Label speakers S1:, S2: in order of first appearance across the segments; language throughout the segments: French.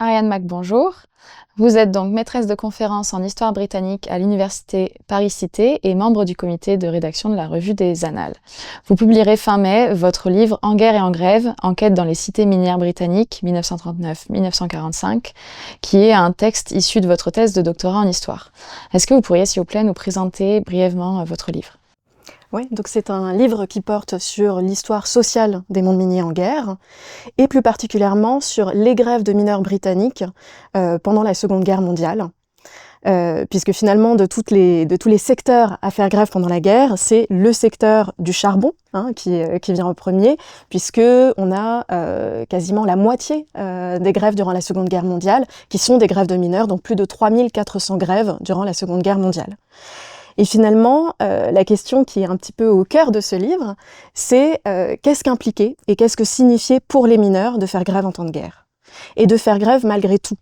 S1: Ariane Mac, bonjour. Vous êtes donc maîtresse de conférences en histoire britannique à l'université Paris-Cité et membre du comité de rédaction de la Revue des Annales. Vous publierez fin mai votre livre En guerre et en grève, enquête dans les cités minières britanniques 1939-1945, qui est un texte issu de votre thèse de doctorat en histoire. Est-ce que vous pourriez, s'il vous plaît, nous présenter brièvement votre livre ?
S2: Oui, donc c'est un livre qui porte sur l'histoire sociale des mondes miniers en guerre, et plus particulièrement sur les grèves de mineurs britanniques pendant la Seconde Guerre mondiale. Puisque finalement, de tous les secteurs à faire grève pendant la guerre, c'est le secteur du charbon qui vient en premier, puisque on a quasiment la moitié des grèves durant la Seconde Guerre mondiale qui sont des grèves de mineurs, donc plus de 3400 grèves durant la Seconde Guerre mondiale. Et finalement, la question qui est un petit peu au cœur de ce livre, c'est qu'est-ce qu'impliquait et qu'est-ce que signifiait pour les mineurs de faire grève en temps de guerre ? Et de faire grève malgré tout.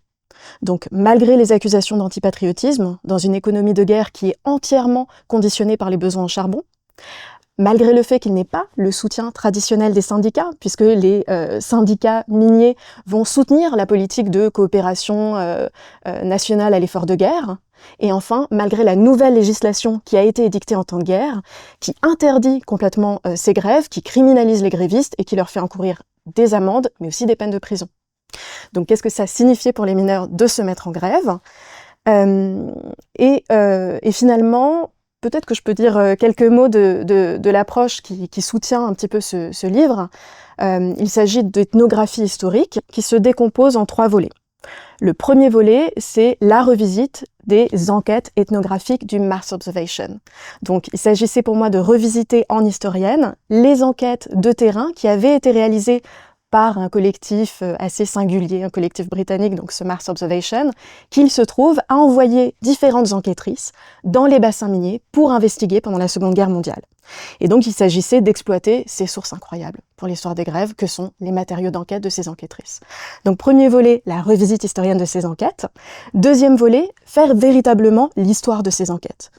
S2: Donc, malgré les accusations d'antipatriotisme, dans une économie de guerre qui est entièrement conditionnée par les besoins en charbon, malgré le fait qu'il n'ait pas le soutien traditionnel des syndicats, puisque les syndicats miniers vont soutenir la politique de coopération nationale à l'effort de guerre, et enfin, malgré la nouvelle législation qui a été édictée en temps de guerre, qui interdit complètement ces grèves, qui criminalise les grévistes et qui leur fait encourir des amendes, mais aussi des peines de prison. Donc, qu'est-ce que ça signifiait pour les mineurs de se mettre en grève ? Et finalement, peut-être que je peux dire quelques mots de l'approche qui soutient un petit peu ce livre. Il s'agit d'ethnographie historique qui se décompose en 3 volets. Le premier volet, c'est la revisite des enquêtes ethnographiques du Mass Observation. Donc, il s'agissait pour moi de revisiter en historienne les enquêtes de terrain qui avaient été réalisées par un collectif assez singulier, un collectif britannique, donc ce Mars Observation, qu'il se trouve à envoyer différentes enquêtrices dans les bassins miniers pour investiguer pendant la Seconde Guerre mondiale. Et donc il s'agissait d'exploiter ces sources incroyables pour l'histoire des grèves que sont les matériaux d'enquête de ces enquêtrices. Donc premier volet, la revisite historienne de ces enquêtes. Deuxième volet, faire véritablement l'histoire de ces enquêtes.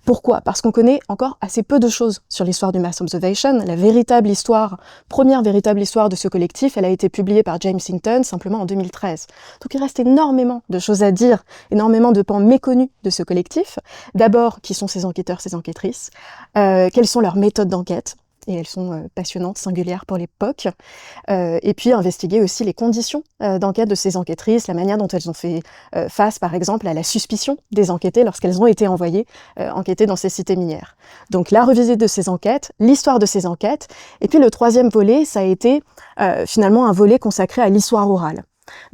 S2: Pourquoi ? Parce qu'on connaît encore assez peu de choses sur l'histoire du Mass Observation. La première véritable histoire de ce collectif, elle a été publiée par James Hinton simplement en 2013. Donc il reste énormément de choses à dire, énormément de pans méconnus de ce collectif. D'abord, qui sont ces enquêteurs, ces enquêtrices ? Quelles sont leurs méthodes d'enquête ? Et elles sont passionnantes, singulières pour l'époque. Et puis investiguer aussi les conditions d'enquête de ces enquêtrices, la manière dont elles ont fait face, par exemple, à la suspicion des enquêtées lorsqu'elles ont été envoyées enquêter dans ces cités minières. Donc la revisite de ces enquêtes, l'histoire de ces enquêtes. Et puis le troisième volet, ça a été finalement un volet consacré à l'histoire orale.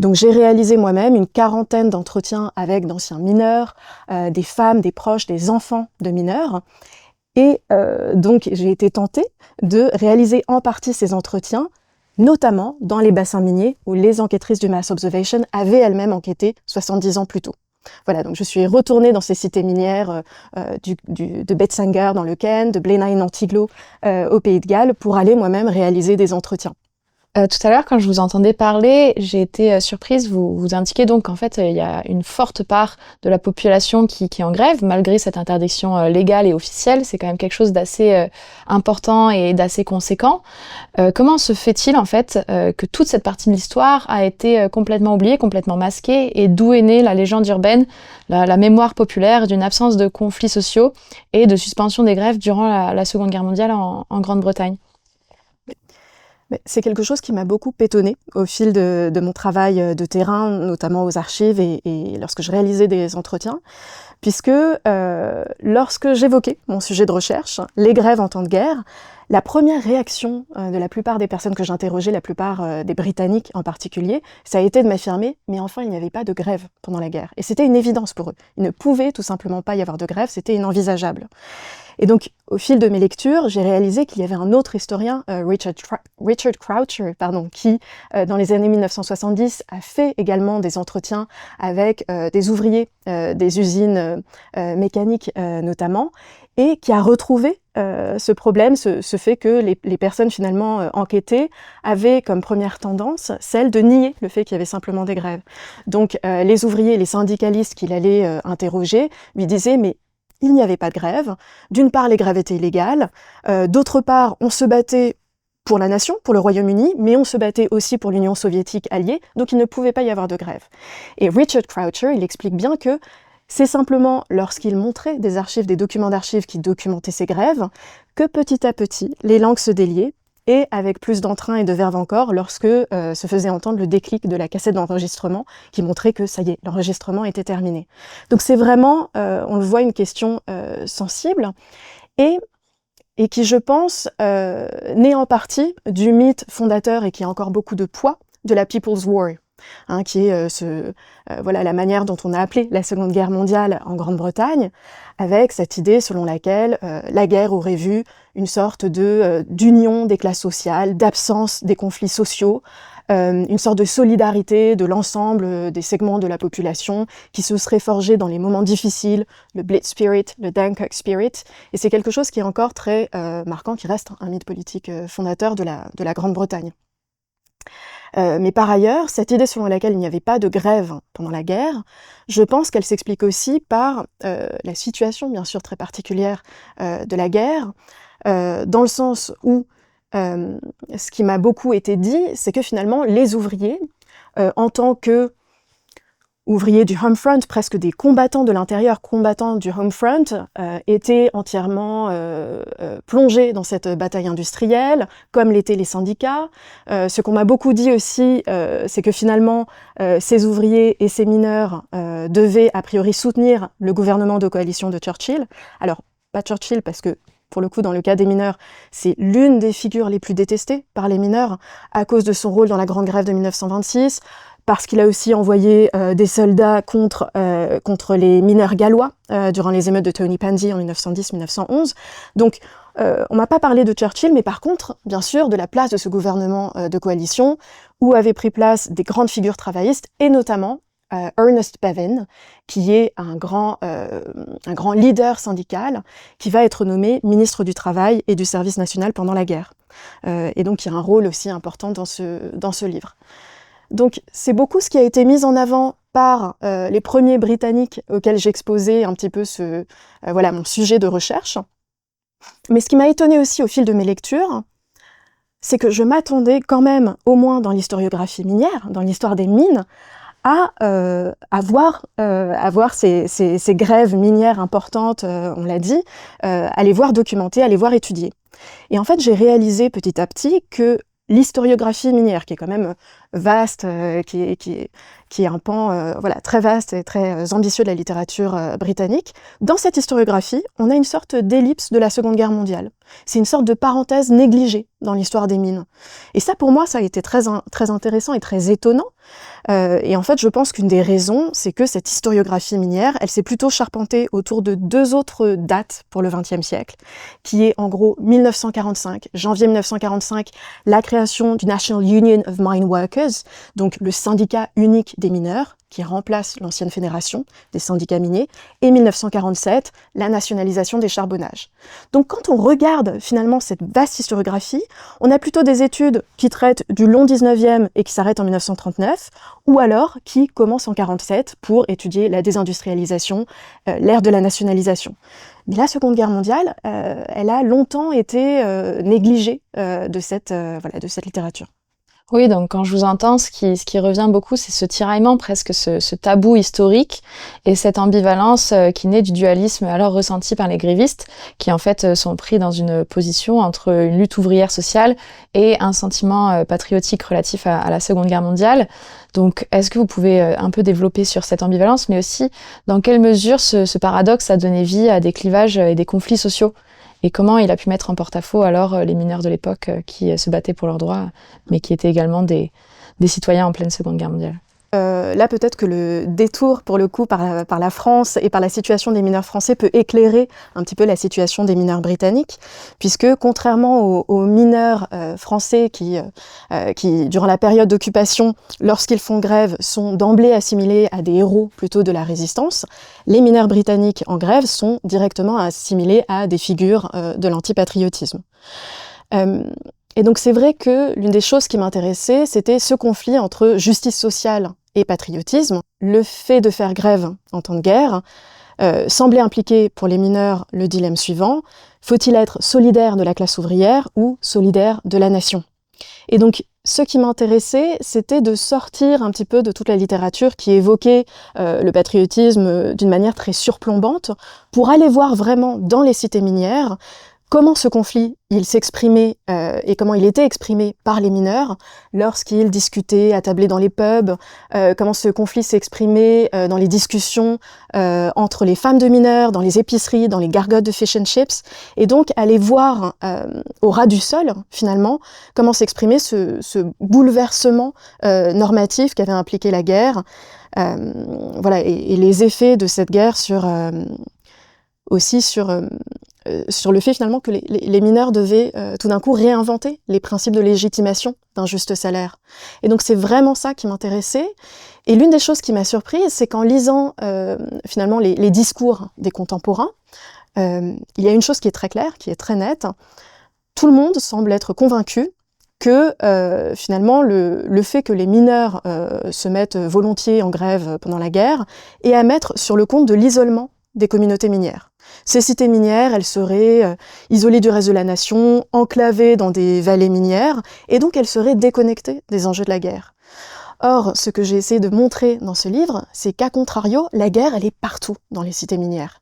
S2: Donc j'ai réalisé moi-même une 40aine d'entretiens avec d'anciens mineurs, des femmes, des proches, des enfants de mineurs. Et donc, j'ai été tentée de réaliser en partie ces entretiens, notamment dans les bassins miniers où les enquêtrices du Mass Observation avaient elles-mêmes enquêté 70 ans plus tôt. Voilà, donc je suis retournée dans ces cités minières de Betsanger dans le Kent, de Blenheim en Tiglo au Pays de Galles pour aller moi-même réaliser des entretiens.
S1: Tout à l'heure, quand je vous entendais parler, j'ai été surprise. Vous indiquez donc qu'en fait, il y a une forte part de la population qui est en grève, malgré cette interdiction légale et officielle. C'est quand même quelque chose d'assez important et d'assez conséquent. Comment se fait-il, en fait, que toute cette partie de l'histoire a été complètement oubliée, complètement masquée, et d'où est née la légende urbaine, la mémoire populaire d'une absence de conflits sociaux et de suspension des grèves durant la Seconde Guerre mondiale en Grande-Bretagne ?
S2: C'est quelque chose qui m'a beaucoup étonnée au fil de mon travail de terrain, notamment aux archives et lorsque je réalisais des entretiens, puisque lorsque j'évoquais mon sujet de recherche, les grèves en temps de guerre, la première réaction de la plupart des personnes que j'interrogeais, la plupart des Britanniques en particulier, ça a été de m'affirmer « mais enfin, il n'y avait pas de grève pendant la guerre ». Et c'était une évidence pour eux. Il ne pouvait tout simplement pas y avoir de grève, c'était inenvisageable. Et donc, au fil de mes lectures, j'ai réalisé qu'il y avait un autre historien, Richard Croucher, qui, dans les années 1970, a fait également des entretiens avec des ouvriers des usines mécaniques notamment, et qui a retrouvé ce problème, ce fait que les personnes finalement enquêtées avaient comme première tendance celle de nier le fait qu'il y avait simplement des grèves. Donc les ouvriers, les syndicalistes qu'il allait interroger lui disaient « mais il n'y avait pas de grève. D'une part, les grèves étaient illégales. D'autre part, on se battait pour la nation, pour le Royaume-Uni, mais on se battait aussi pour l'Union soviétique alliée, donc il ne pouvait pas y avoir de grève. Et Richard Croucher, il explique bien que c'est simplement lorsqu'il montrait des archives, des documents d'archives qui documentaient ces grèves, que petit à petit, les langues se déliaient, et avec plus d'entrain et de verve encore, lorsque se faisait entendre le déclic de la cassette d'enregistrement, qui montrait que ça y est, l'enregistrement était terminé. Donc c'est vraiment, on le voit, une question sensible, et qui, je pense, naît en partie du mythe fondateur et qui a encore beaucoup de poids de la People's War, hein, qui est voilà, la manière dont on a appelé la Seconde Guerre mondiale en Grande-Bretagne, avec cette idée selon laquelle la guerre aurait vu une sorte d'union des classes sociales, d'absence des conflits sociaux, une sorte de solidarité de l'ensemble des segments de la population qui se serait forgée dans les moments difficiles, le Blitz Spirit, le Dunkirk Spirit, et c'est quelque chose qui est encore très marquant, qui reste un mythe politique fondateur de la Grande-Bretagne. Mais par ailleurs, cette idée selon laquelle il n'y avait pas de grève pendant la guerre, je pense qu'elle s'explique aussi par la situation, bien sûr, très particulière de la guerre, dans le sens où ce qui m'a beaucoup été dit, c'est que finalement, les ouvriers, en tant que ouvriers du Homefront, presque des combattants de l'intérieur, combattants du Homefront, étaient entièrement plongés dans cette bataille industrielle, comme l'étaient les syndicats. Ce qu'on m'a beaucoup dit aussi, c'est que finalement, ces ouvriers et ces mineurs devaient a priori soutenir le gouvernement de coalition de Churchill. Alors, pas Churchill, parce que pour le coup, dans le cas des mineurs, c'est l'une des figures les plus détestées par les mineurs, à cause de son rôle dans la Grande Grève de 1926, parce qu'il a aussi envoyé des soldats contre les mineurs gallois durant les émeutes de Tonypandy en 1910-1911. Donc, on m'a pas parlé de Churchill, mais par contre, bien sûr, de la place de ce gouvernement de coalition, où avaient pris place des grandes figures travaillistes, et notamment Ernest Bevin, qui est un grand leader syndical, qui va être nommé ministre du Travail et du Service national pendant la guerre. Et donc, il y a un rôle aussi important dans ce livre. Donc, c'est beaucoup ce qui a été mis en avant par les premiers Britanniques auxquels j'exposais un petit peu voilà, mon sujet de recherche. Mais ce qui m'a étonnée aussi au fil de mes lectures, c'est que je m'attendais quand même, au moins dans l'historiographie minière, dans l'histoire des mines, à voir ces grèves minières importantes, on l'a dit, à les voir documentées, à les voir étudiées. Et en fait, j'ai réalisé petit à petit que l'historiographie minière, qui est quand même vaste, qui est un pan voilà, très vaste et très ambitieux de la littérature britannique, dans cette historiographie, on a une sorte d'ellipse de la Seconde Guerre mondiale. C'est une sorte de parenthèse négligée dans l'histoire des mines. Et ça, pour moi, ça a été très intéressant et très étonnant. Et en fait, je pense qu'une des raisons, c'est que cette historiographie minière, elle s'est plutôt charpentée autour de deux autres dates pour le XXe siècle, qui est en gros 1945, janvier 1945, la création du National Union of Mine Workers, donc le syndicat unique des mineurs, qui remplace l'ancienne fédération des syndicats miniers, et 1947, la nationalisation des charbonnages. Donc quand on regarde finalement cette vaste historiographie, on a plutôt des études qui traitent du long 19e et qui s'arrêtent en 1939, ou alors qui commencent en 1947 pour étudier la désindustrialisation, l'ère de la nationalisation. Mais la Seconde Guerre mondiale, elle a longtemps été négligée de cette littérature.
S1: Oui, donc quand je vous entends, ce qui revient beaucoup, c'est ce tiraillement, presque ce tabou historique et cette ambivalence qui naît du dualisme alors ressenti par les grévistes, qui en fait sont pris dans une position entre une lutte ouvrière sociale et un sentiment patriotique relatif à la Seconde Guerre mondiale. Donc, est-ce que vous pouvez un peu développer sur cette ambivalence, mais aussi dans quelle mesure ce paradoxe a donné vie à des clivages et des conflits sociaux ? Et comment il a pu mettre en porte-à-faux alors les mineurs de l'époque qui se battaient pour leurs droits, mais qui étaient également des citoyens en pleine Seconde Guerre mondiale.
S2: Là, peut-être que le détour, pour le coup, par la France et par la situation des mineurs français peut éclairer un petit peu la situation des mineurs britanniques, puisque contrairement aux mineurs français qui, durant la période d'occupation, lorsqu'ils font grève, sont d'emblée assimilés à des héros plutôt de la résistance, les mineurs britanniques en grève sont directement assimilés à des figures de l'antipatriotisme. Et donc c'est vrai que l'une des choses qui m'intéressait, c'était ce conflit entre justice sociale et patriotisme. Le fait de faire grève en temps de guerre semblait impliquer pour les mineurs le dilemme suivant: faut-il être solidaire de la classe ouvrière ou solidaire de la nation? Et donc, ce qui m'intéressait, c'était de sortir un petit peu de toute la littérature qui évoquait le patriotisme d'une manière très surplombante, pour aller voir vraiment dans les cités minières comment ce conflit il s'exprimait et comment il était exprimé par les mineurs lorsqu'ils discutaient, attablaient dans les pubs, comment ce conflit s'exprimait dans les discussions entre les femmes de mineurs, dans les épiceries, dans les gargotes de fish and chips, et donc aller voir au ras du sol, finalement, comment s'exprimait ce bouleversement normatif qu'avait impliqué la guerre, voilà, et les effets de cette guerre aussi sur le fait finalement que les mineurs devaient tout d'un coup réinventer les principes de légitimation d'un juste salaire. Et donc c'est vraiment ça qui m'intéressait. Et l'une des choses qui m'a surprise, c'est qu'en lisant finalement les discours des contemporains, il y a une chose qui est très claire, qui est très nette. Tout le monde semble être convaincu que finalement le fait que les mineurs se mettent volontiers en grève pendant la guerre est à mettre sur le compte de l'isolement des communautés minières. Ces cités minières, elles seraient isolées du reste de la nation, enclavées dans des vallées minières, et donc elles seraient déconnectées des enjeux de la guerre. Or, ce que j'ai essayé de montrer dans ce livre, c'est qu'à contrario, la guerre, elle est partout dans les cités minières.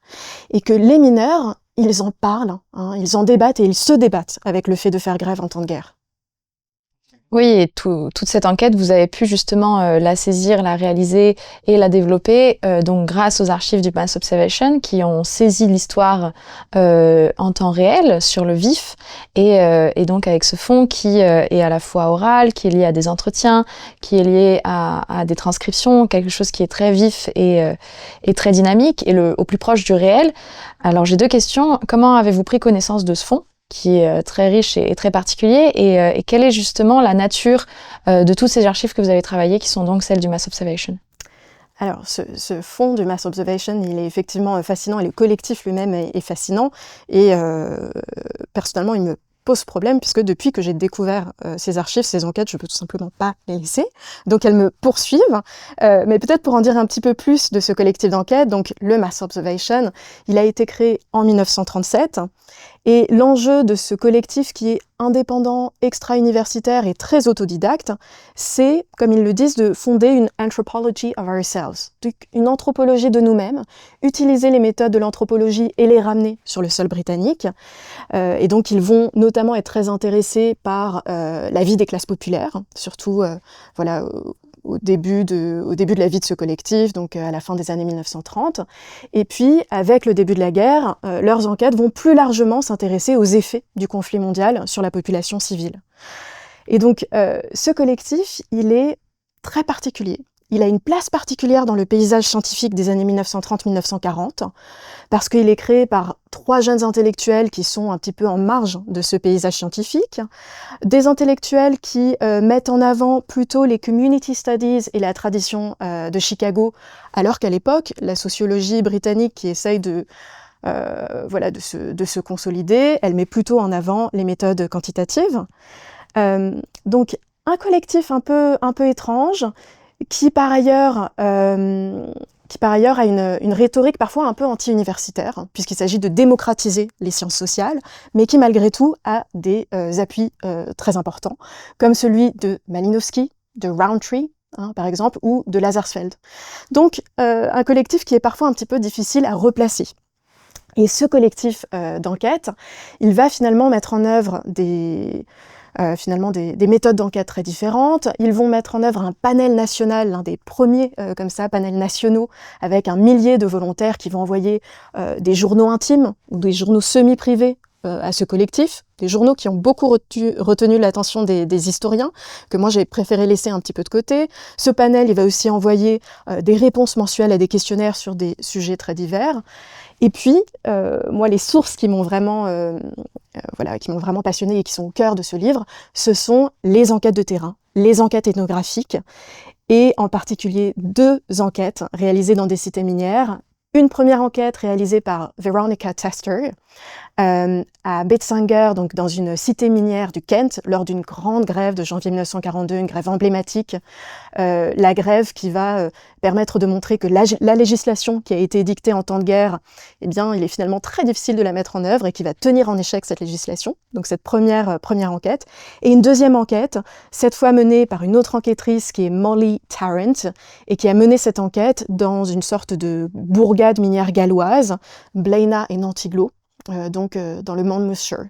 S2: Et que les mineurs, ils en parlent, ils en débattent et ils se débattent avec le fait de faire grève en temps de guerre.
S1: Oui, et toute cette enquête, vous avez pu justement la saisir, la réaliser et la développer donc grâce aux archives du Mass Observation qui ont saisi l'histoire en temps réel, sur le vif, et donc avec ce fond qui est à la fois oral, qui est lié à des entretiens, qui est lié à des transcriptions, quelque chose qui est très vif et très dynamique et au plus proche du réel. Alors j'ai deux questions. Comment avez-vous pris connaissance de ce fond, qui est très riche et très particulier, et quelle est justement la nature de toutes ces archives que vous avez travaillées, qui sont donc celles du Mass Observation?
S2: Alors, ce fonds du Mass Observation, il est effectivement fascinant, et le collectif lui-même est fascinant, et personnellement, il me pose problème, puisque depuis que j'ai découvert ces archives, ces enquêtes, je peux tout simplement pas les laisser, donc elles me poursuivent. Mais peut-être pour en dire un petit peu plus de ce collectif d'enquête, donc le Mass Observation, il a été créé en 1937, et l'enjeu de ce collectif qui est indépendant, extra-universitaire et très autodidacte, c'est, comme ils le disent, de fonder une anthropology of ourselves, donc une anthropologie de nous-mêmes, utiliser les méthodes de l'anthropologie et les ramener sur le sol britannique. Et donc ils vont notamment être très intéressés par la vie des classes populaires, surtout voilà, au début de la vie de ce collectif, donc à la fin des années 1930. Et puis, avec le début de la guerre, leurs enquêtes vont plus largement s'intéresser aux effets du conflit mondial sur la population civile. Et donc, ce collectif, il est très particulier. Il a une place particulière dans le paysage scientifique des années 1930-1940, parce qu'il est créé par 3 jeunes intellectuels qui sont un petit peu en marge de ce paysage scientifique, des intellectuels qui mettent en avant plutôt les community studies et la tradition de Chicago, alors qu'à l'époque, la sociologie britannique qui essaye voilà, de se consolider, elle met plutôt en avant les méthodes quantitatives. Donc, un collectif un peu étrange, qui par ailleurs a une rhétorique parfois un peu anti-universitaire, puisqu'il s'agit de démocratiser les sciences sociales, mais qui malgré tout a des appuis très importants, comme celui de Malinowski, de Rowntree, par exemple, ou de Lazarsfeld. Donc un collectif qui est parfois un petit peu difficile à replacer. Et ce collectif d'enquête, il va finalement mettre en œuvre des méthodes d'enquête très différentes. Ils vont mettre en œuvre un panel national, l'un des premiers comme ça, panels nationaux, avec 1 millier de volontaires qui vont envoyer des journaux intimes ou des journaux semi-privés à ce collectif, des journaux qui ont beaucoup retenu l'attention des historiens, que moi j'ai préféré laisser un petit peu de côté. Ce panel, il va aussi envoyer des réponses mensuelles à des questionnaires sur des sujets très divers. Et puis, moi, les sources qui m'ont vraiment passionnée et qui sont au cœur de ce livre, ce sont les enquêtes de terrain, les enquêtes ethnographiques, et en particulier 2 enquêtes réalisées dans des cités minières. Une première enquête réalisée par Veronica Tester, à Betzinger, donc dans une cité minière du Kent, lors d'une grande grève de janvier 1942, une grève emblématique, la grève qui va permettre de montrer que la législation qui a été édictée en temps de guerre, eh bien, il est finalement très difficile de la mettre en œuvre et qui va tenir en échec cette législation. Donc cette première enquête. Et une deuxième enquête, cette fois menée par une autre enquêtrice qui est Molly Tarrant, et qui a mené cette enquête dans une sorte de bourgade minière galloise, Blaina et Nantiglo, dans le Monmouthshire.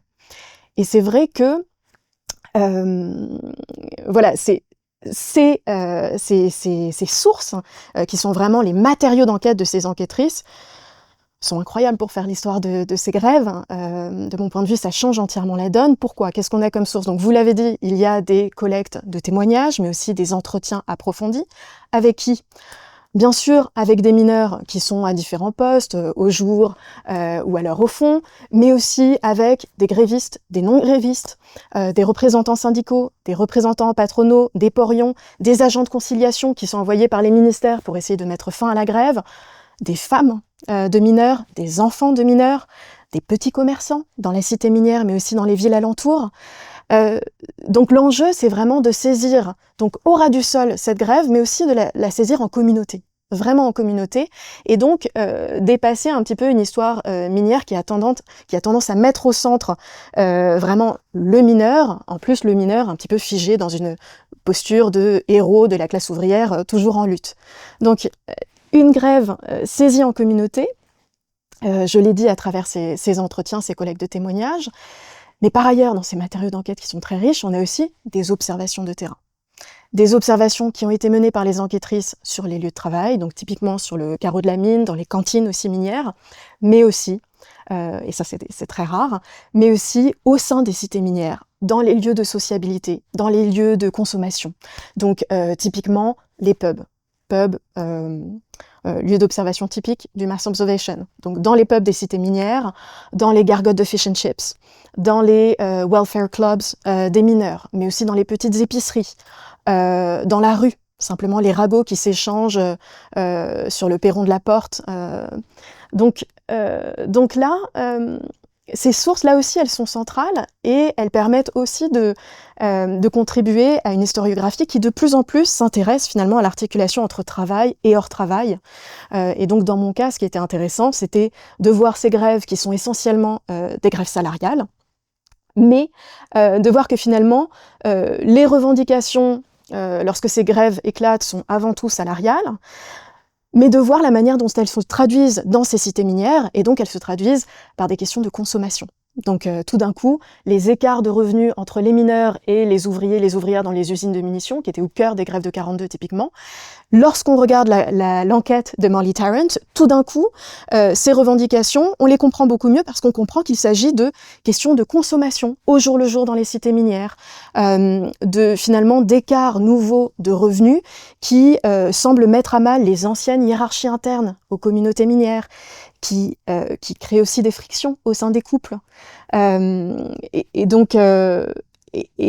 S2: Et c'est vrai que voilà, ces sources, qui sont vraiment les matériaux d'enquête de ces enquêtrices, sont incroyables pour faire l'histoire de ces grèves. De mon point de vue, ça change entièrement la donne. Pourquoi? Qu'est-ce qu'on a comme source? Donc, vous l'avez dit, il y a des collectes de témoignages, mais aussi des entretiens approfondis. Avec qui? Bien sûr, avec des mineurs qui sont à différents postes, au jour ou alors au fond, mais aussi avec des grévistes, des non-grévistes, des représentants syndicaux, des représentants patronaux, des porions, des agents de conciliation qui sont envoyés par les ministères pour essayer de mettre fin à la grève, des femmes de mineurs, des enfants de mineurs, des petits commerçants dans la cité minière, mais aussi dans les villes alentours. Donc l'enjeu, c'est vraiment de saisir, donc au ras du sol, cette grève, mais aussi de la saisir en communauté, vraiment en communauté, et donc dépasser un petit peu une histoire minière qui a tendance à mettre au centre vraiment le mineur, en plus le mineur un petit peu figé dans une posture de héros de la classe ouvrière, toujours en lutte. Donc une grève saisie en communauté, je l'ai dit à travers ces entretiens, ces collectes de témoignages, mais par ailleurs, dans ces matériaux d'enquête qui sont très riches, on a aussi des observations de terrain. Des observations qui ont été menées par les enquêtrices sur les lieux de travail, donc typiquement sur le carreau de la mine, dans les cantines aussi minières, mais aussi, et ça c'est très rare, mais aussi au sein des cités minières, dans les lieux de sociabilité, dans les lieux de consommation. Donc typiquement les pubs, lieu d'observation typique du mass observation. Donc dans les pubs des cités minières, dans les gargotes de fish and chips, dans les welfare clubs des mineurs, mais aussi dans les petites épiceries, dans la rue, simplement les ragots qui s'échangent sur le perron de la porte. Donc là, ces sources-là aussi, elles sont centrales et elles permettent aussi de contribuer à une historiographie qui de plus en plus s'intéresse finalement à l'articulation entre travail et hors travail. Et donc dans mon cas, ce qui était intéressant, c'était de voir ces grèves qui sont essentiellement des grèves salariales, mais de voir que finalement, les revendications, lorsque ces grèves éclatent, sont avant tout salariales, mais de voir la manière dont elles se traduisent dans ces cités minières, et donc elles se traduisent par des questions de consommation. Donc tout d'un coup, les écarts de revenus entre les mineurs et les ouvriers, les ouvrières dans les usines de munitions, qui étaient au cœur des grèves de 42 typiquement, lorsqu'on regarde l'enquête de Molly Tarrant, tout d'un coup, ces revendications, on les comprend beaucoup mieux parce qu'on comprend qu'il s'agit de questions de consommation au jour le jour dans les cités minières, finalement d'écarts nouveaux de revenus qui semblent mettre à mal les anciennes hiérarchies internes aux communautés minières, qui créent aussi des frictions au sein des couples. Et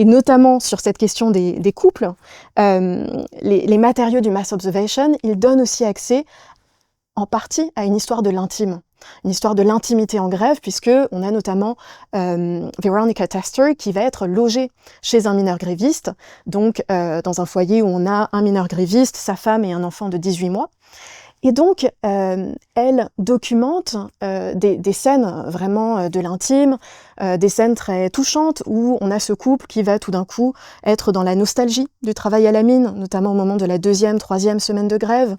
S2: notamment sur cette question des couples, les matériaux du mass observation, ils donnent aussi accès en partie à une histoire de l'intime, une histoire de l'intimité en grève, puisque on a notamment Veronica Tester qui va être logée chez un mineur gréviste, donc dans un foyer où on a un mineur gréviste, sa femme et un enfant de 18 mois. Et donc, elle documente des scènes vraiment de l'intime, des scènes très touchantes où on a ce couple qui va tout d'un coup être dans la nostalgie du travail à la mine, notamment au moment de la 2e, 3e semaine de grève,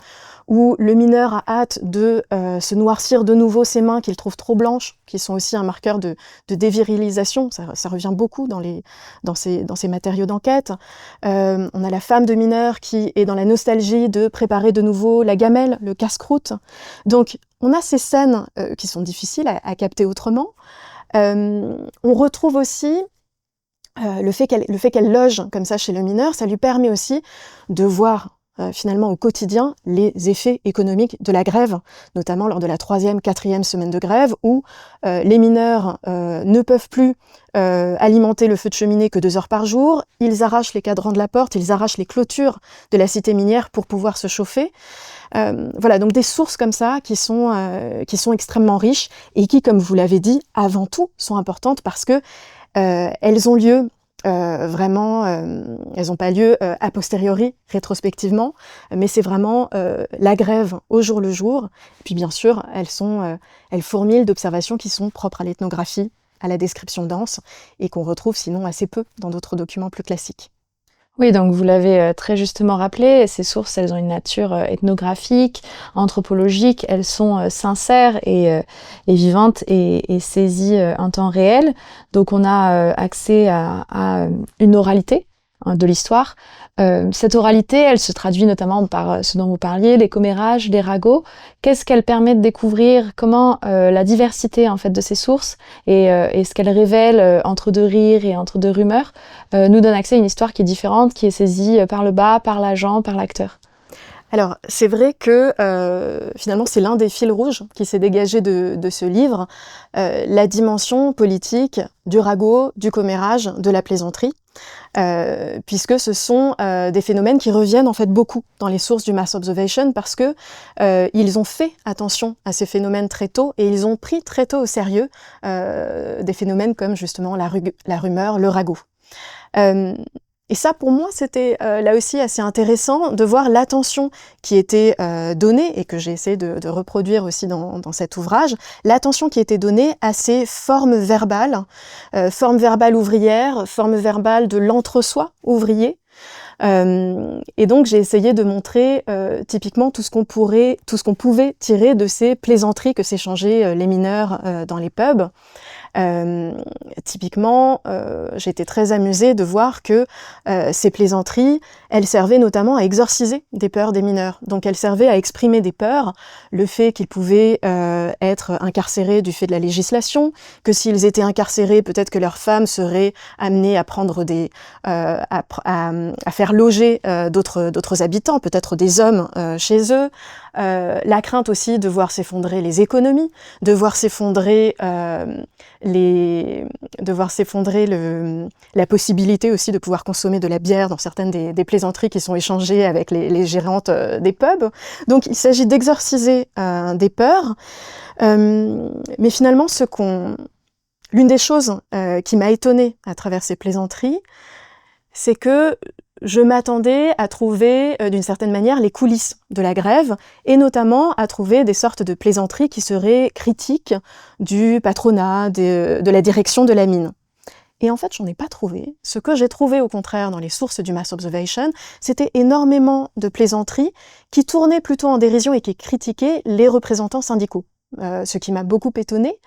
S2: où le mineur a hâte de se noircir de nouveau ses mains qu'il trouve trop blanches, qui sont aussi un marqueur de dévirilisation. Ça revient beaucoup dans ces matériaux d'enquête. On a la femme de mineur qui est dans la nostalgie de préparer de nouveau la gamelle, le casse-croûte. Donc, on a ces scènes qui sont difficiles à capter autrement. On retrouve aussi le fait qu'elle loge comme ça chez le mineur, ça lui permet aussi de voir finalement au quotidien les effets économiques de la grève, notamment lors de la 3e, 4e semaine de grève, où les mineurs ne peuvent plus alimenter le feu de cheminée que 2 heures par jour, ils arrachent les cadrans de la porte, ils arrachent les clôtures de la cité minière pour pouvoir se chauffer. Voilà, donc des sources comme ça qui sont extrêmement riches et qui, comme vous l'avez dit, avant tout, sont importantes parce que elles ont lieu vraiment, elles n'ont pas lieu a posteriori, rétrospectivement, mais c'est vraiment la grève au jour le jour. Et puis bien sûr, elles fourmillent d'observations qui sont propres à l'ethnographie, à la description dense, et qu'on retrouve sinon assez peu dans d'autres documents plus classiques.
S1: Oui, donc vous l'avez très justement rappelé, ces sources, elles ont une nature ethnographique, anthropologique, elles sont sincères et vivantes et saisies en temps réel. Donc on a accès à une oralité de l'histoire. Cette oralité, elle se traduit notamment par ce dont vous parliez, les commérages, les ragots. Qu'est-ce qu'elle permet de découvrir? Comment la diversité en fait de ces sources et ce qu'elle révèle entre 2 rires et entre 2 rumeurs nous donne accès à une histoire qui est différente, qui est saisie par le bas, par l'agent, par l'acteur.
S2: Alors, c'est vrai que finalement, c'est l'un des fils rouges qui s'est dégagé de ce livre, la dimension politique du ragot, du commérage, de la plaisanterie, puisque ce sont des phénomènes qui reviennent en fait beaucoup dans les sources du mass observation parce que ils ont fait attention à ces phénomènes très tôt et ils ont pris très tôt au sérieux des phénomènes comme justement la rumeur, le ragot. Et ça, pour moi, c'était là aussi assez intéressant de voir l'attention qui était donnée, et que j'ai essayé de reproduire aussi dans cet ouvrage, l'attention qui était donnée à ces formes verbales ouvrières, formes verbales de l'entre-soi ouvrier. Et donc j'ai essayé de montrer typiquement tout ce qu'on pouvait tirer de ces plaisanteries que s'échangeaient les mineurs dans les pubs. Typiquement, j'ai été très amusée de voir que ces plaisanteries, elles servaient notamment à exorciser des peurs des mineurs. Donc elles servaient à exprimer des peurs, le fait qu'ils pouvaient être incarcérés du fait de la législation, que s'ils étaient incarcérés, peut-être que leurs femmes seraient amenées à prendre à faire loger d'autres habitants, peut-être des hommes chez eux. La crainte aussi de voir s'effondrer les économies, de voir s'effondrer la possibilité aussi de pouvoir consommer de la bière dans certaines des plaisanteries qui sont échangées avec les gérantes des pubs. Donc il s'agit d'exorciser des peurs, mais finalement l'une des choses qui m'a étonnée à travers ces plaisanteries, c'est que je m'attendais à trouver, d'une certaine manière, les coulisses de la grève, et notamment à trouver des sortes de plaisanteries qui seraient critiques du patronat, de la direction de la mine. Et en fait, j'en ai pas trouvé. Ce que j'ai trouvé, au contraire, dans les sources du mass observation, c'était énormément de plaisanteries qui tournaient plutôt en dérision et qui critiquaient les représentants syndicaux. Ce qui m'a beaucoup étonnée.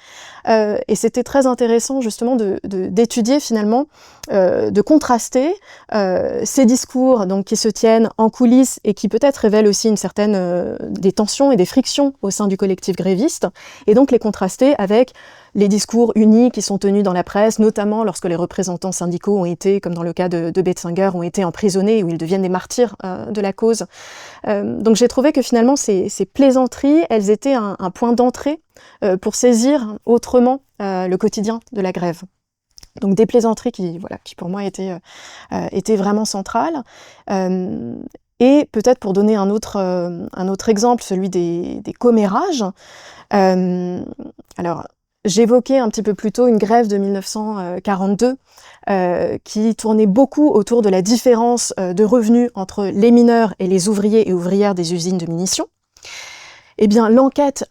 S2: Et c'était très intéressant justement d'étudier finalement, de contraster ces discours donc, qui se tiennent en coulisses et qui peut-être révèlent aussi une certaine des tensions et des frictions au sein du collectif gréviste, et donc les contraster avec les discours unis qui sont tenus dans la presse, notamment lorsque les représentants syndicaux ont été, comme dans le cas de Betzinger, ont été emprisonnés, où ils deviennent des martyrs de la cause. Donc j'ai trouvé que finalement ces plaisanteries, elles étaient un point d'entrée pour saisir autrement le quotidien de la grève. Donc des plaisanteries qui pour moi étaient vraiment centrales. Et peut-être pour donner un autre exemple, celui des commérages. Alors, j'évoquais un petit peu plus tôt une grève de 1942 qui tournait beaucoup autour de la différence de revenus entre les mineurs et les ouvriers et ouvrières des usines de munitions. Eh bien, l'enquête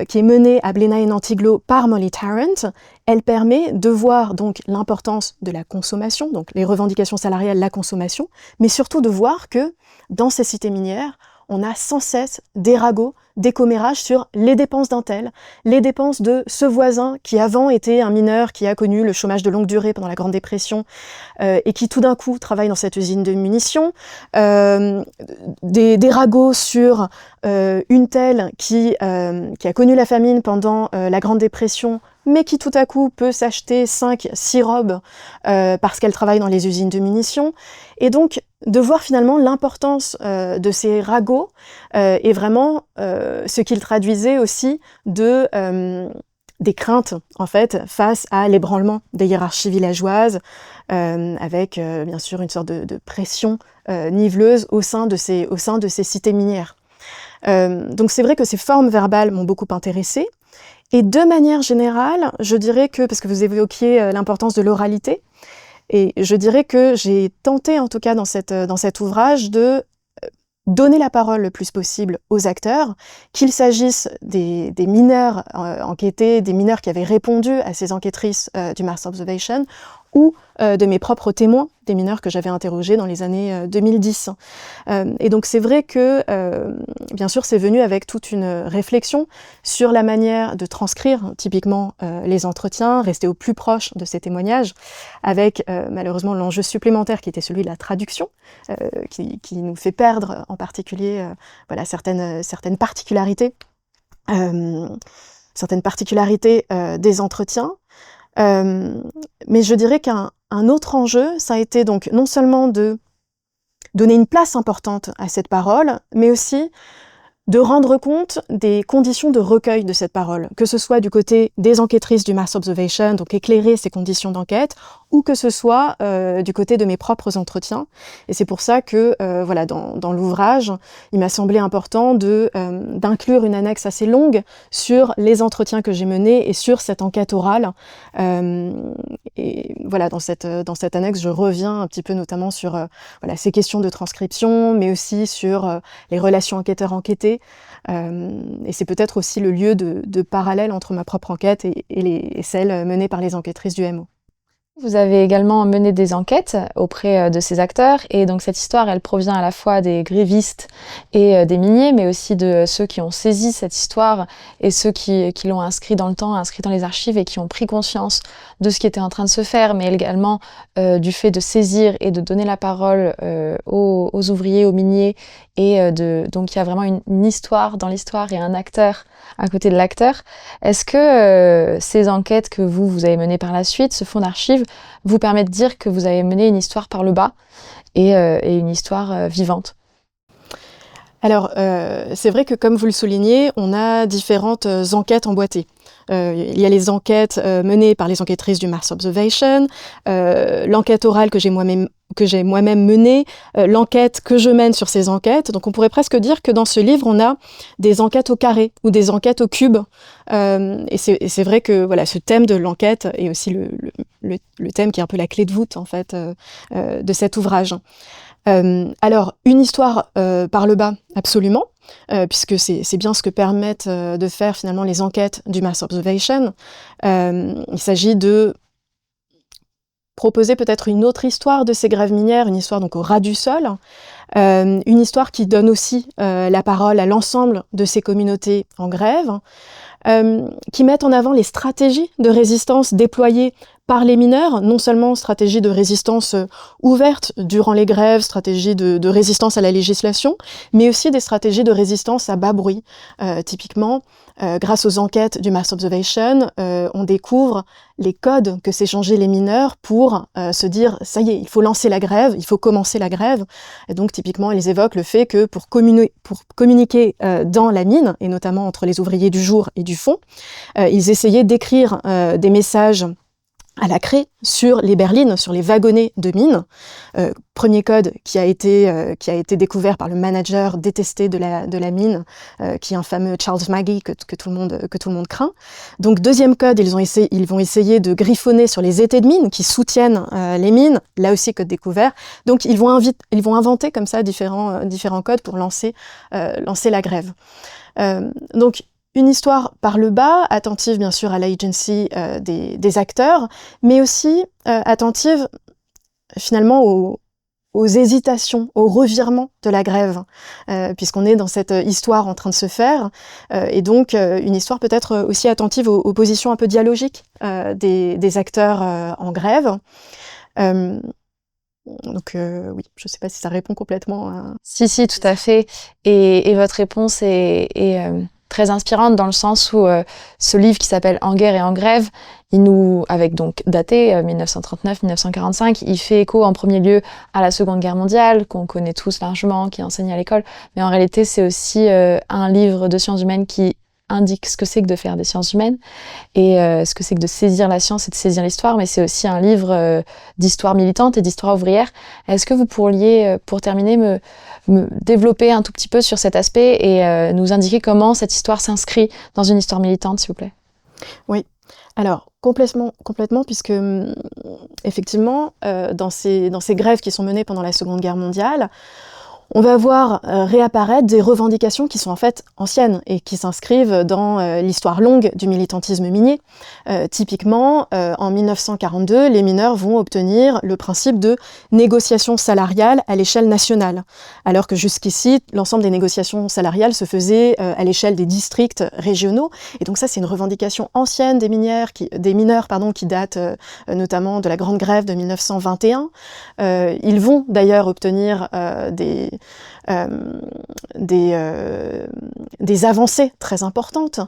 S2: qui est menée à Blenheim et Nantiglo par Molly Tarrant, elle permet de voir donc l'importance de la consommation, donc les revendications salariales, la consommation, mais surtout de voir que dans ces cités minières, on a sans cesse des ragots, des commérages sur les dépenses d'un tel, les dépenses de ce voisin qui avant était un mineur qui a connu le chômage de longue durée pendant la Grande Dépression et qui tout d'un coup travaille dans cette usine de munitions, des ragots sur une telle qui a connu la famine pendant la Grande Dépression mais qui tout à coup peut s'acheter 5, 6 robes parce qu'elle travaille dans les usines de munitions. Et donc, de voir finalement l'importance de ces ragots et vraiment ce qu'ils traduisaient aussi des craintes, en fait, face à l'ébranlement des hiérarchies villageoises, avec bien sûr une sorte de pression niveleuse au sein de ces cités minières. Donc c'est vrai que ces formes verbales m'ont beaucoup intéressée. Et de manière générale, je dirais que, parce que vous évoquiez l'importance de l'oralité, et je dirais que j'ai tenté, en tout cas dans cet ouvrage, de donner la parole le plus possible aux acteurs, qu'il s'agisse des mineurs enquêtés, des mineurs qui avaient répondu à ces enquêtrices du Mars Observation, ou de mes propres témoins, des mineurs que j'avais interrogés dans les années 2010. Et donc c'est vrai que, bien sûr, c'est venu avec toute une réflexion sur la manière de transcrire typiquement les entretiens, rester au plus proche de ces témoignages, avec malheureusement l'enjeu supplémentaire qui était celui de la traduction, qui nous fait perdre en particulier voilà, certaines particularités des entretiens. Mais je dirais qu'un autre enjeu, ça a été donc non seulement de donner une place importante à cette parole, mais aussi de rendre compte des conditions de recueil de cette parole, que ce soit du côté des enquêtrices du Mars Observation, donc éclairer ces conditions d'enquête, ou que ce soit du côté de mes propres entretiens. Et c'est pour ça que, voilà, dans l'ouvrage, il m'a semblé important d'inclure une annexe assez longue sur les entretiens que j'ai menés et sur cette enquête orale. Et voilà, dans cette annexe, je reviens un petit peu notamment sur voilà, ces questions de transcription, mais aussi sur les relations enquêteurs-enquêtés. Et c'est peut-être aussi le lieu de parallèle entre ma propre enquête et celle menée par les enquêtrices du MO.
S1: Vous avez également mené des enquêtes auprès de ces acteurs, et donc cette histoire, elle provient à la fois des grévistes et des miniers, mais aussi de ceux qui ont saisi cette histoire et ceux qui l'ont inscrit dans le temps, inscrit dans les archives et qui ont pris conscience de ce qui était en train de se faire, mais également du fait de saisir et de donner la parole aux ouvriers, aux miniers, et donc il y a vraiment une histoire dans l'histoire et un acteur à côté de l'acteur. Est-ce que ces enquêtes que vous avez menées par la suite, ce fonds d'archives, vous permettent de dire que vous avez mené une histoire par le bas et une histoire vivante?
S2: Alors, c'est vrai que comme vous le soulignez, on a différentes enquêtes emboîtées. Il y a les enquêtes menées par les enquêtrices du Mars Observation, l'enquête orale que j'ai moi-même menée, l'enquête que je mène sur ces enquêtes. Donc on pourrait presque dire que dans ce livre, on a des enquêtes au carré ou des enquêtes au cube. Et c'est vrai que voilà, ce thème de l'enquête est aussi le thème qui est un peu la clé de voûte en fait de cet ouvrage. Alors, une histoire par le bas, absolument, puisque c'est bien ce que permettent de faire finalement les enquêtes du Mars Observation. Il s'agit de proposer peut-être une autre histoire de ces grèves minières, une histoire donc au ras du sol, une histoire qui donne aussi la parole à l'ensemble de ces communautés en grève, qui mettent en avant les stratégies de résistance déployées par les mineurs, non seulement stratégie de résistance ouverte durant les grèves, stratégie de résistance à la législation, mais aussi des stratégies de résistance à bas bruit. Typiquement, grâce aux enquêtes du Mars Observation, on découvre les codes que s'échangeaient les mineurs pour se dire « ça y est, il faut lancer la grève, il faut commencer la grève ». Et donc typiquement, elles évoquent le fait que pour communiquer dans la mine, et notamment entre les ouvriers du jour et du fond, ils essayaient d'écrire des messages à la craie sur les berlines, sur les wagonnets de mine. Premier code qui a été découvert par le manager détesté de la mine, qui est un fameux Charles Maggie que tout le monde craint. Donc deuxième code, ils vont essayer de griffonner sur les étais de mine qui soutiennent les mines. Là aussi code découvert. Donc ils vont inventer comme ça différents codes pour lancer la grève. Donc une histoire par le bas, attentive bien sûr à l'agency des acteurs, mais aussi attentive finalement aux hésitations, aux revirements de la grève, puisqu'on est dans cette histoire en train de se faire, et donc une histoire peut-être aussi attentive aux positions un peu dialogiques des acteurs en grève. Donc oui, je ne sais pas si ça répond complètement à...
S1: Si, tout à fait. Et votre réponse est très inspirante dans le sens où ce livre qui s'appelle En guerre et en grève, avec donc daté 1939-1945, il fait écho en premier lieu à la Seconde Guerre mondiale, qu'on connaît tous largement, qui est enseignée à l'école, mais en réalité c'est aussi un livre de sciences humaines qui indique ce que c'est que de faire des sciences humaines et ce que c'est que de saisir la science et de saisir l'histoire, mais c'est aussi un livre d'histoire militante et d'histoire ouvrière. Est-ce que vous pourriez, pour terminer, me développer un tout petit peu sur cet aspect et nous indiquer comment cette histoire s'inscrit dans une histoire militante, s'il vous plaît?
S2: Oui. Alors, complètement, puisque effectivement, dans ces grèves qui sont menées pendant la Seconde Guerre mondiale, on va voir réapparaître des revendications qui sont en fait anciennes et qui s'inscrivent dans l'histoire longue du militantisme minier. Typiquement, en 1942, les mineurs vont obtenir le principe de négociation salariale à l'échelle nationale, alors que jusqu'ici, l'ensemble des négociations salariales se faisaient à l'échelle des districts régionaux. Et donc ça, c'est une revendication ancienne des mineurs qui date notamment de la Grande Grève de 1921. Ils vont d'ailleurs obtenir des avancées très importantes,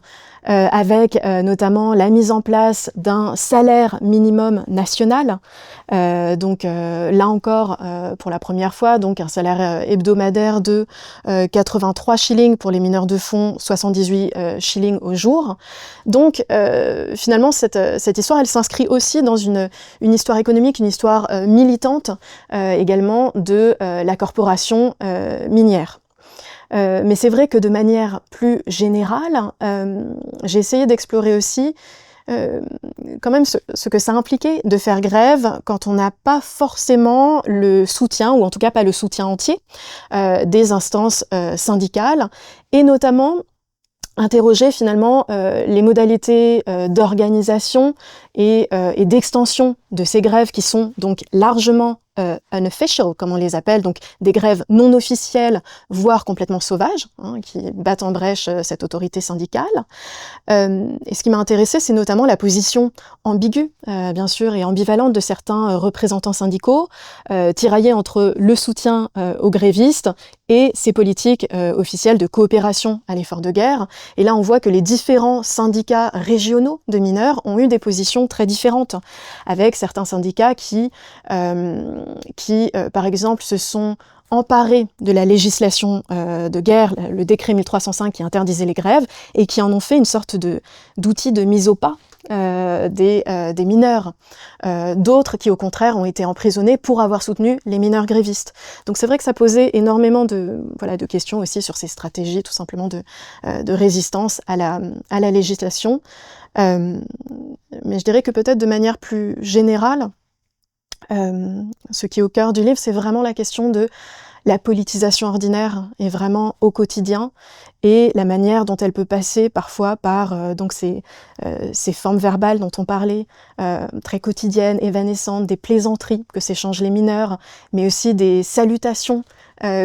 S2: avec notamment la mise en place d'un salaire minimum national. Là encore, pour la première fois, donc un salaire hebdomadaire de 83 shillings pour les mineurs de fond, 78 shillings au jour. Donc finalement, cette histoire, elle s'inscrit aussi dans une histoire économique, une histoire militante également de la corporation minière. Mais c'est vrai que de manière plus générale, j'ai essayé d'explorer aussi quand même ce que ça impliquait de faire grève quand on n'a pas forcément le soutien, ou en tout cas pas le soutien entier, des instances syndicales, et notamment interroger finalement les modalités d'organisation et d'extension de ces grèves qui sont donc largement unofficial, comme on les appelle, donc des grèves non officielles, voire complètement sauvages, qui battent en brèche cette autorité syndicale. Et ce qui m'a intéressée, c'est notamment la position ambiguë, bien sûr, et ambivalente de certains représentants syndicaux, tiraillés entre le soutien aux grévistes et ces politiques officielles de coopération à l'effort de guerre. Et là, on voit que les différents syndicats régionaux de mineurs ont eu des positions très différentes, avec certains syndicats qui par exemple, se sont emparés de la législation de guerre, le décret 1305 qui interdisait les grèves, et qui en ont fait une sorte d'outil de mise au pas des mineurs. D'autres qui, au contraire, ont été emprisonnés pour avoir soutenu les mineurs grévistes. Donc c'est vrai que ça posait énormément de questions aussi sur ces stratégies, tout simplement, de résistance à la législation. Mais je dirais que peut-être de manière plus générale, ce qui est au cœur du livre, c'est vraiment la question de la politisation ordinaire et vraiment au quotidien, et la manière dont elle peut passer parfois par donc ces formes verbales dont on parlait, très quotidiennes, évanescentes, des plaisanteries que s'échangent les mineurs, mais aussi des salutations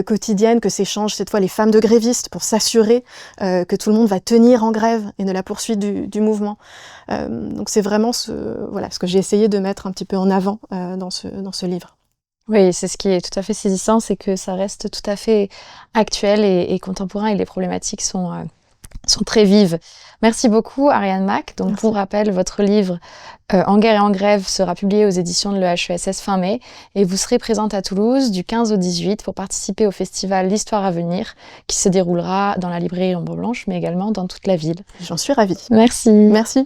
S2: quotidiennes que s'échangent cette fois les femmes de grévistes pour s'assurer que tout le monde va tenir en grève et ne la poursuite du mouvement. Donc c'est vraiment ce que j'ai essayé de mettre un petit peu en avant dans ce livre.
S1: Oui, c'est ce qui est tout à fait saisissant, c'est que ça reste tout à fait actuel et contemporain, et les problématiques sont très vives. Merci beaucoup, Ariane Mac. Donc,
S2: Merci.
S1: pour rappel, votre livre En guerre et en grève sera publié aux éditions de l'EHESS fin mai, et vous serez présente à Toulouse du 15 au 18 pour participer au festival L'Histoire à venir, qui se déroulera dans la librairie Ombre Blanche, mais également dans toute la ville.
S2: J'en suis ravie.
S1: Merci.
S2: Merci.